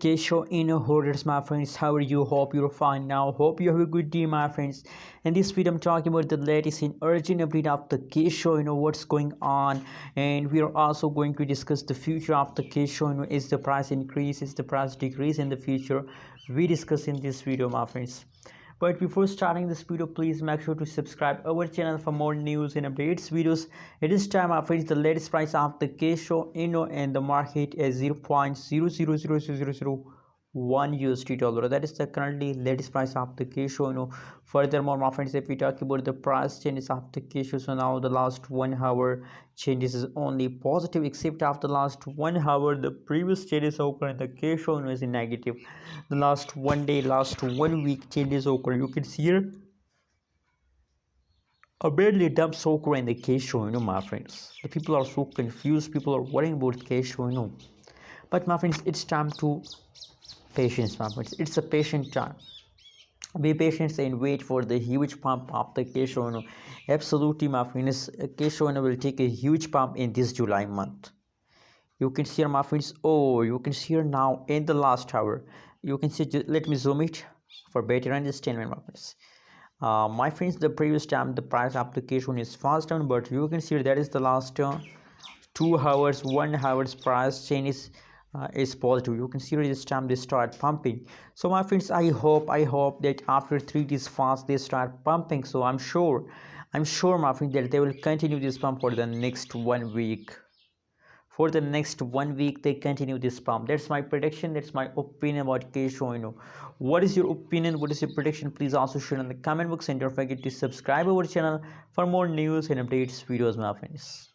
Kishu in holders, my friends. How are you? Hope you're fine now. Hope you have a good day, my friends. In this video, I'm talking about the latest and urgent update of the Kishu. What's going on, and we are also going to discuss the future of the Kishu. Is the price increase? Is the price decrease in the future? We discuss in this video, my friends. But before starting this video, please make sure to subscribe our channel for more news and updates videos. It is time, my friends. The latest price of the Kishu in the market is 0.000001 USD dollar. That is the currently latest price of the Kishu. Furthermore, my friends, if we talk about the price changes of the Kishu, so now the last 1 hour changes is only positive, except after the last 1 hour the previous changes occur in the Kishu is in negative. The last 1 day, last 1 week changes occur. You can see here a badly dumps occur in the Kishu, my friends. The people are so confused, people are worrying about Kishu. But my friends, it's time to patience, my friends. It's a patient time. Be patient and wait for the huge pump of the Kishu. Absolutely, my friends, Kishu will take a huge pump in this July month. You can see here, my friends. Oh, you can see here now in the last hour. You can see, let me zoom it for better understanding, my friends. My friends, the previous time the price application is fast down, but you can see that is the last 2 hours, 1 hour's price change is positive. You can see this time they start pumping. So my friends, I hope that after 3 days fast they start pumping. So I'm sure my friends that they will continue this pump for the next 1 week. For the next 1 week they continue this pump. That's my prediction, that's my opinion about Kishu. What is your opinion, what is your prediction? Please also share in the comment box, and don't forget to subscribe our channel for more news and updates videos, my friends.